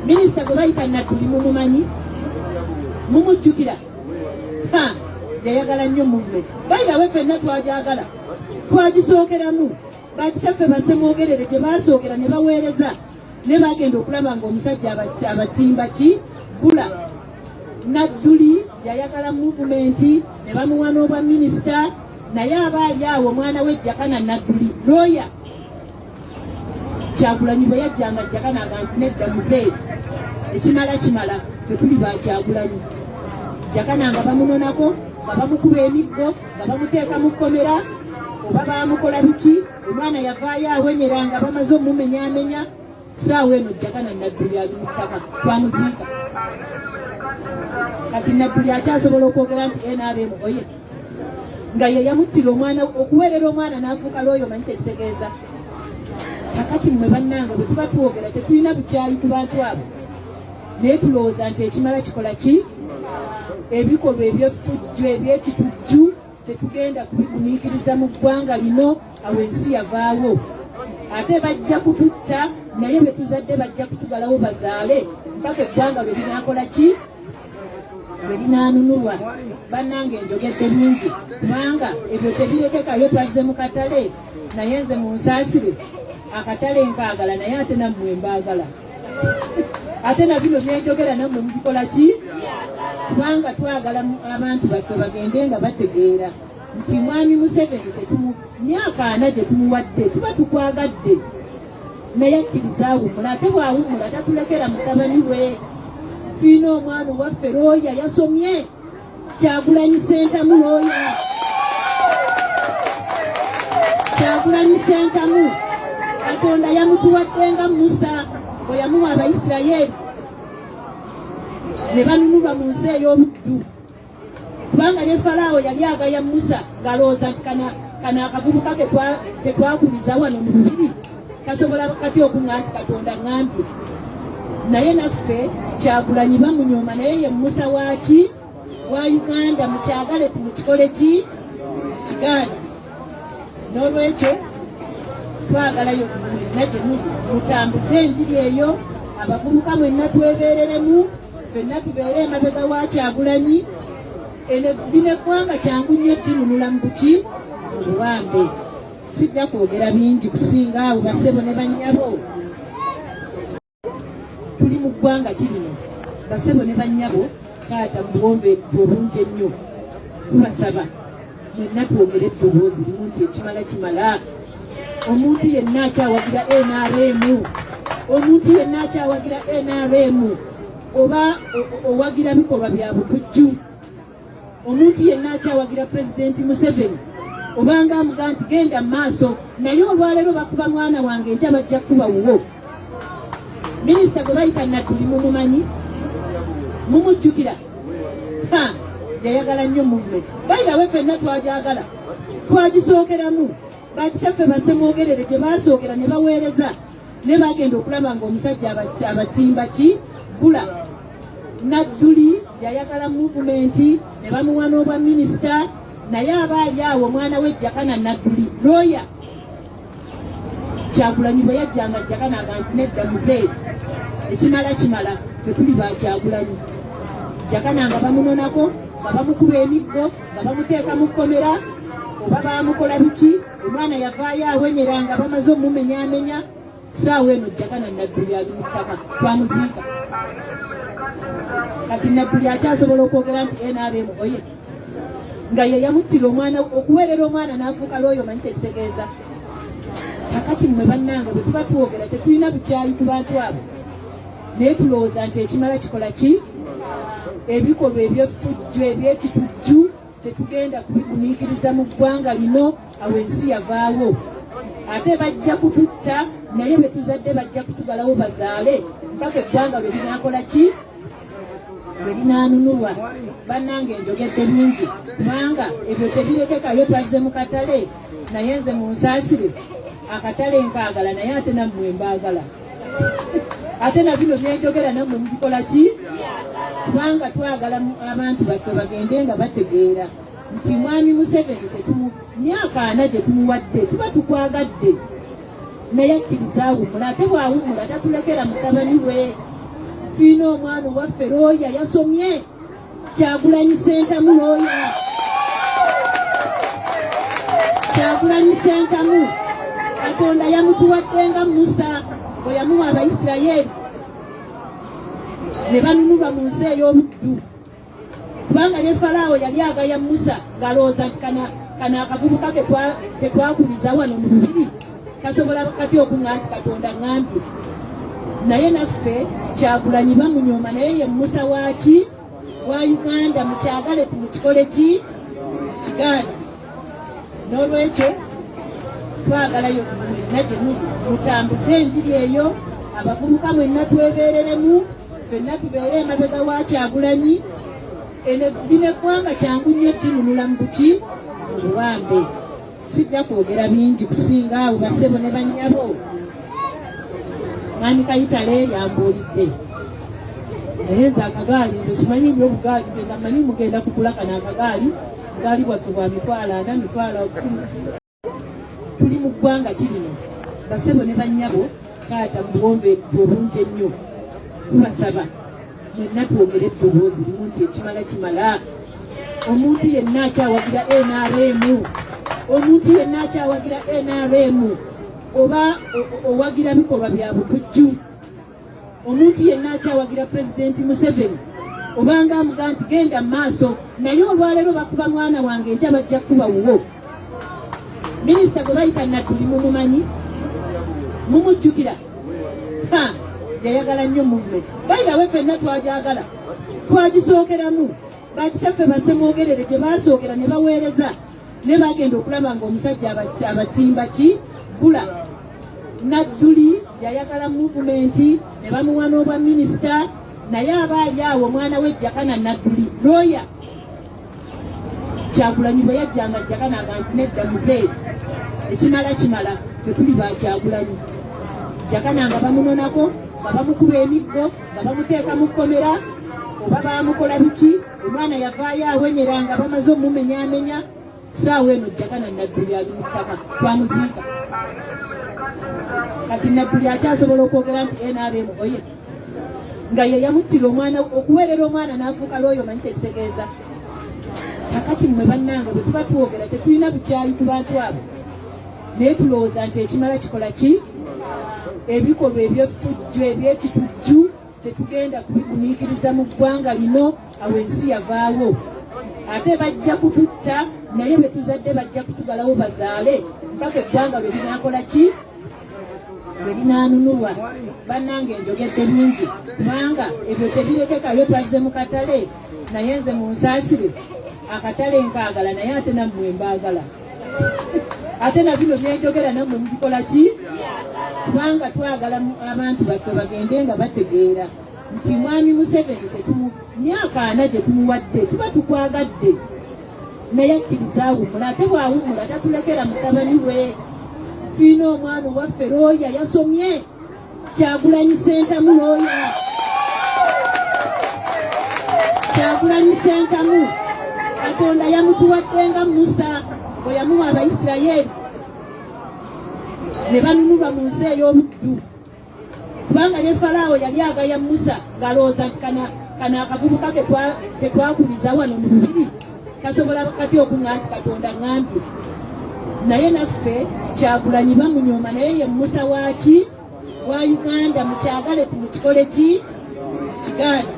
Minisita gwe bayita Nadduli mumumanyi mumujjukira yayagala nnyo movement bayirawe ffenna twajagala twagisookeramu bakitaffe basemwogerere gye basookera ne baweereza ne bagenda okulaba ng'omusajja abatimba ki bula Nadduli yayagala movement ne bamuwa n'obwa minisita naye abaali awo omwana we Jakana Nadduli looya Kyagulanyi bwe yajjanga Jakana nga nti nedda muzeeyi ekimala tetuli ba Kyagulanyi Jakana nga bamunonako nga bamukuba emiggo nga bamuteeka mu kkomera oba bamukola biki omwana yavaayo awenyera nga bamaze omumumenyaamenya saawa eno Jakana Nadduli ali mu ttaka twamuziika kati Nadduli akyasobola okwogera nti NRM oye nga ye yamuttira omwana okuweerera omwana n'afuuka looyo manyi kyekitegeeza kakati mmwe bannange bwe tuba twogera tetulina bukyayi ku bantu abo naye tulowooza nti ekimala kikola ki ebikolwa eby'effujjo eby'ekitujju tetugenda kubigumiikiriza mu ggwanga lino awo ensi yavaawo ate bajja kututta naye bwe tuzadde bajja kusigalawo bazaale mpaka eggwanga lwe linaakola ki bwe linaanunulwa bannange njogedde bingi kubanga ebyo tebirekekayo twazze mu katale naye nze mu nsaasire akatale nkaagala naye ate nammwe mbaagala ate na bino byenjogera nammwe mubikola ki kubanga twagala abantu baffe bagende nga bategeera nti mwami Museveni myaka 4 gye tumuwadde tuba tukwagadde naye akkiriza awummula ate bw'awummula tatulekera mutabani we tulina omwana waffe looya yasomye Kyagulanyi Ssentamu looya Kyagulanyi Ssentamu Katonda yamutuwadde nga Musa bwe yamuwa Abayisirayiri ne banunulwa mu nsi ey'obuddu kubanga ne Falaawo yali agaya Musa ng'alowooza nti kana akavubuka ketwakuliza wano mu lubiri kasobola kati okuŋŋa nti Katonda ŋŋambye naye naffe Kyagulanyi bamunyooma naye ye Musa waaki wa Uganda mukyagale timukikole ki kigaana n'olwekyo twagalayo mwenna gye muli mutambuze enjiri eyo abavubuka mwenna twebeereremu ffenna tubeere emabega wa Kyagulanyi lino eggwanga kyangu nnyo dinunula mu buki mu buwambe sijja kwogera bingi kusinga awo bassebo ne bannyabo tuli mu ggwanga kirino bassebo ne bannyabo taata mu buwombe obungi ennyo tubasaba mwenna twogere eddoboozi limu nti ekimala kimala omuntu yenna akyawagira NRM omuntu yenna akyawagira NRM oba owagira bikolwa bya butujju omuntu yenna akyawagira Pulezidenti Museveni obanga amuga nti genda mu maaso naye olwaleero bakuba mwana wange enkya bajja kuba wuwo minisita gwe bayita Nadduli mumumanyi mumujjukira yayagala nnyo movement bayirawe ffenna twajagala twagisookeramu bakitaffe basemwogerere gye basookera ne baweereza ne bagenda okulaba ng'omusajja abatimba ki bula Nadduli yayagala movement ne bamuwa n'obwa minisita naye abaali awo omwana we Jakana Nadduli looya Kyagulanyi bwe yajjanga Jakana nga nti nedda muzeeyi ekimala tetuli ba Kyagulanyi Jakana nga bamunonako nga bamukuba emiggo nga bamuteeka mu kkomera oba bamukola biki omwana yavaayo awenyera nga bamaze omumumenyaamenya saawa eno Jakana Nadduli ali mu ttaka twamuziika kati Nadduli akyasobola okwogera nti NRM oye nga ye yamuttira omwana okuweerera omwana n'afuuka looyo manyi kyekitegeeza kakati mmwe bannange bwe tuba twogera tetulina bukyayi ku bantu abo naye tulowooza nti ekimala kikola ki ebikolwa eby'effujjo eby'ekitujju tetugenda kubigumiikiriza mu ggwanga lino awo ensi yavaawo ate bajja kututta naye bwe tuzadde bajja kusigalawo bazaale mpaka eggwanga lwe linaakola ki bwe linaanunulwa bannange njogedde bingi kubanga ebyo tebirekekayo twazze mu katale naye nze mu nsaasire akatale nkaagala naye ate nammwe mbaagala ate na bino byenjogera nammwe mubikola ki kubanga twagala abantu baffe bagende nga bategeera nti mwami Museveni myaka 4 gye tumuwadde tuba tukwagadde naye akkiriza awummula ate bw'awummula tatulekera mutabani we tulina omwana owaffe looya yasomye Kyagulanyi Ssentamu looya Kyagulanyi Ssentamu Katonda yamutuwadde nga Musa bwe yamuwa Abayisirayiri ne banunulwa mu nsi ey'obuddu kubanga ne Falaawo yali agaya Musa ng'alowooza nti kana akavubuka ke twakuliza wano mu lubiri kasobola kati okuŋŋa nti Katonda ŋŋambye naye naffe Kyagulanyi bamunyooma naye ye Musa waaki wa Uganda mukyagale timukikole ki kigaana n'olwekyo twagalayo mwenna gye muli mutambuze enjiri eyo abavubuka mwenna twebeereremu ffenna tubeere emabega wa Kyagulanyi lino eggwanga kyangu nnyo tununula mu buki mu buwambe sijja kwogera bingi kusinga abo bassebo ne bannyabo mwami Kayitale yambuulidde naye nze akagaali nze simanyi ebyobugaali nze nga mmanyi mugenda kugula kano akagaali bugaali bwaffe bwa 40 tuli mu ggwanga kirino bassebo ne bannyabo taata mu buwombe obungi ennyo tubasaba mwenna twogere eddoboozi limu nti ekimala kimala omuntu yenna akyawagira NRM omuntu yenna akyawagira NRM oba owagira bikolwa bya butujju omuntu yenna akyawagira Pulezidenti Museveni obanga amuga nti genda mu maaso naye olwaleero bakuba mwana wange enkya bajja kuba wuwo minisita gwe bayita Nadduli mumumanyi mumujjukira yayagala nnyo movement bayirawe ffenna twajagala twagisookeramu bakitaffe bassemwogerere gye basookera ne baweereza ne bagenda okulaba ng'omusajja abatimba ki bula Nadduli yayagala movement ne bamuwa n'obwa minisita naye abaali awo omwana we Jakana Nadduli looya Kyagulanyi bwe yajjanga Jakana nga nti nedda muzeeyi ekimala kimala tetuli ba Kyagulanyi Jakana nga bamunonako nga bamukuba emiggo nga bamuteeka mu kkomera oba bamukola biki omwana yavaayo awenyera nga bamaze omumumenyaamenya saawa eno Jakana Nadduli ali mu ttaka twamuziika kati Nadduli akyasobola okwogera nti NRM oye nga ye yamuttira omwana okuweerera omwana n'afuuka looyo manyi kyekitegeeza kakati mmwe bannange bwe tuba twogera tetulina bukyayi ku bantu abo naye tulowooza nti ekimala kikola ki ebikolwa eby'effujjo eby'ekitujju tetugenda kubigumiikiriza mu ggwanga lino awo ensi yavaawo ate bajja kututta naye bwe tuzadde bajja kusigalawo bazaale mpaka eggwanga lwe linaakola ki lwe linaanunulwa bannange njogedde bingi kubanga ebyo tebirekekayo twazze mu katale naye nze munsaasire akatale nkaagala naye ate nammwe mbaagala ate na bino byenjogera nammwe mubikola ki kubanga twagala abantu baffe bagende nga bategeera nti mwami Museveni myaka 4 gye tumuwadde tuba tukwagadde naye akkiriza awummula ate bw'awummula tatulekera mutabani we tulina omwana owaffe looya yasomye Kyagulanyi Ssentamu looya Kyagulanyi Ssentamu Katonda yamutuwadde nga Musa bwe yamuwa Abayisirayiri ne banunulwa mu nsi ey'obuddu kubanga ne Falaawo yali agaya Musa ng'alowooza nti kana akavubuka ke twakuliza wano mu lubiri kasobola kati okuŋŋa nti Katonda ŋŋambye naye naffe Kyagulanyi bamunyooma naye ye Musa waaki wa Uganda mukyagale timukikole ki kigaana